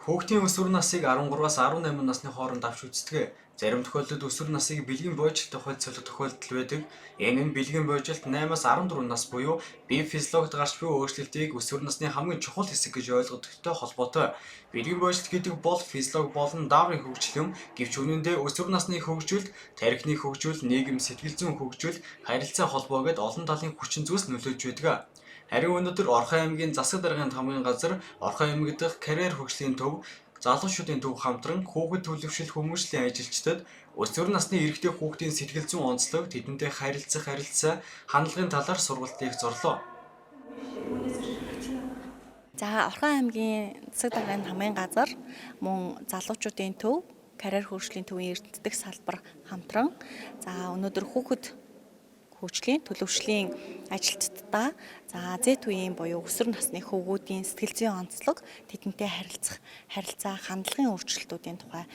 Хүүхдийн өсвөр насыг 13-аас 18 насны хооронд авч үздэг. Зарим тохиолдолд өсвөр насыг бэлгийн боожлтын хувьд солих тохиолдол байдаг. Энэ нь бэлгийн боожлт 8-аас 14 нас буюу бие физиологид гарч буй өөрчлөлтийг өсвөр насны хамгийн чухал хэсэг гэж ойлгодогтой холбоотой. Бэлгийн боожлт гэдэг бол физиолог болон дааврын хөгжил юм. Гэвч үүндээ өсвөр насны хөгжүүлэлт, тархины хөгжүүл, нийгэм сэтгэл зүйн хөгжүүл, харилцаа холбоо гэд олон талын хүчин зүйлс нөлөөлж байдаг. Харин өнөөдөр Орхон аймгийн засаг даргын хамгийн газар Орхон аймаг дахь карьер хөгжлийн төв, залуучуудын төв хамтран хүүхэд төлөвшил хүмүүжлийн ажилчдад өсвөр насны эрэгтэй хүүхдийн сэтгэл зүйн онцлог, тэдэнтэй харилцаа, хандлагын талаар сургалт хийх зорлоо. За Орхон аймгийн засаг даргын хамгийн газар мөн залуучуудын төв, карьер хөгжлийн төвийн эрдэнэтгэх салбар хамтран өнөөдөр хүүхэд хөгжлийн төлөвшлийн ажилтнуудаа Z үеийн буюу өсвөр насны хөвгүүдийн сэтгэл зүйн онцлог, тэдэнтэй харилцаа, хандлагын өөрчлөлтүүдийн тухай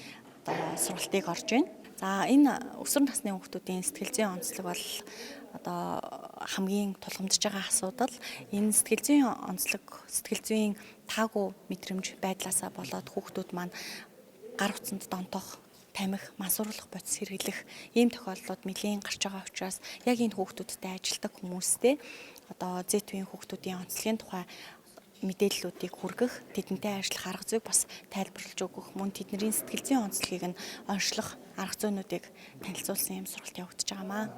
сургалтыг орж байна. За энэ өсвөр насны хүүхдүүдийн сэтгэл зүйн онцлог бол хамгийн тулгамдж байгаа асуудал. Энэ сэтгэл зүйн онцлог, сэтгэл зүйн таагүй мэдрэмж байдлаасаа болоод хүүхдүүд маань гар утсанд донтох, тамхи, мансууруулах бодис хэрэглэх ийм тохиолдлууд нэлийн гарч байгаа учраас яг энэ хүүхдүүдтэй ажилладаг хүмүүстэй Z үеийн хүүхдүүдийн онцлогийн тухай мэдээллүүдийг хүргэх, тэдэнтэй ажиллах арга зүйг бас тайлбарлаж өгөх, мөн тэдний сэтгэл зүйн онцлогийг нь онцлох арга зүйнүүдийг танилцуулсан юм сургалт явагдаж байгаамаа.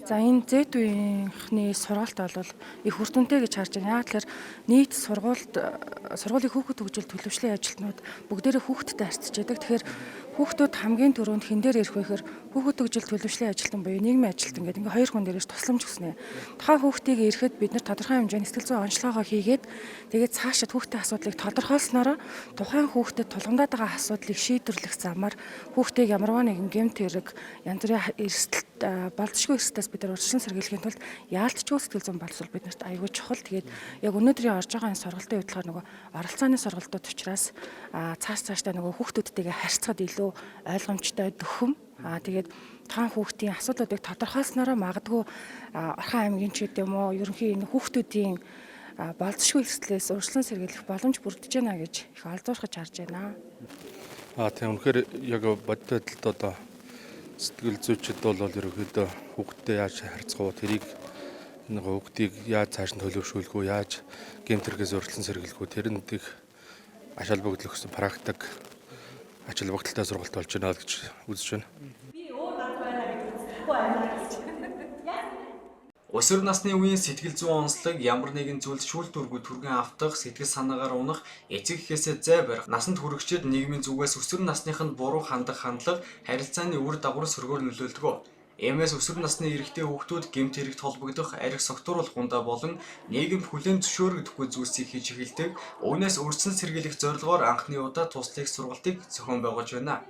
За энэ Z үеийнхний сургалт бол их үр дүнтэй гэж харж байна. Яг тэгэхээр нийт сургуулийн хүүхэд хөгжил төлөвшлийн ажилтнууд бүгдээрээ хүүхэдтэй харьцаж байдаг. Тэгэхээр хүүхдүүд хамгийн түрүүнд хэн дээр ирэх вэ гэхээр хүүхэд хөгжил төлөвшлийн ажилтан буюу нийгмийн ажилтан гэдэг ингээ хоёр хүн дээрээс тусламж өгснэ. Тухайн хүүхдийг ирэхэд бид нар тодорхой хэмжээний сэтгэл зүйн онцлогоо хийгээд тэгээд цаашид хүүхдийн асуудлыг тодорхойлсноор тухайн хүүхдэд тулгамдаад байгаа асуудлыг шийдвэрлэх замаар хүүхдийг ямарваа нэгэн гэмт хэрэг, янз бүрийн эрсдэлт, болцшгүй эрсдэлээс бид нар урьдчилан сэргийлэхийн тулд яалтчгүй сэтгэл зүйн боловсрол биднэрт аюул чухал. Тэгээд яг өнөөдрийн орж байгаа энэ сургалтын үед болохоор нөгөө оролцооны сургалтууд учраас цаашдаа нөгөө хүүхдүүдтэйгээ харьцахад илүү ойлгомжтой дөхөм. Тэгээд тухайн хүүхдийн асуудлуудыг тодорхойлсноор магадгүй Орхон аймгийн ч гэдэг юм уу ерөнхий энэ хүүхдүүдийн болцшгүй эрсдлээс урьдчилан сэргийлэх боломж бүрдэж байна гэж их олзуурхаж харж байна. Тийм үнэхээр яг бодит байдалд сэтгэл зүйчид бол ерөнхийдөө хүүхдтэй яаж харьцах вэ? Тэрийг хүүхдийг яаж цааш нь төлөвшүүлэх вэ? Яаж гэмт хэрэгээс урьдчилан сэргийлэх вэ? Тэр нь их аш холбогдол өгсөн практик аж холбогдолтой сургалт болж байна гэж үзэж байна. Өсвөр насны үеийн сэтгэл зүйн онцлог ямар нэгэн зүйлд шүүлтүүргүй түргэн автах, сэтгэл санаагаар унах, эцэг эхээсээ зай барих, насанд хүрэгчид нийгмийн зүгээс өсвөр насныханд буруу хандах хандлага, харилцааны үр дагавар сөргөөр нөлөөлдөг. Иймээс өсвөр насны эрэгтэй хүүхдүүд гэмт хэрэгт холбогдох, арх согтууруулах ундаа болон нийгэмд хүлээн зөвшөөрөгдөхгүй зүйлсийг хийж эхэлдэг. Үүнээс урьдчилан сэргийлэх зорилгоор анхны удаа туслах сургалтыг зохион байгуулж байна.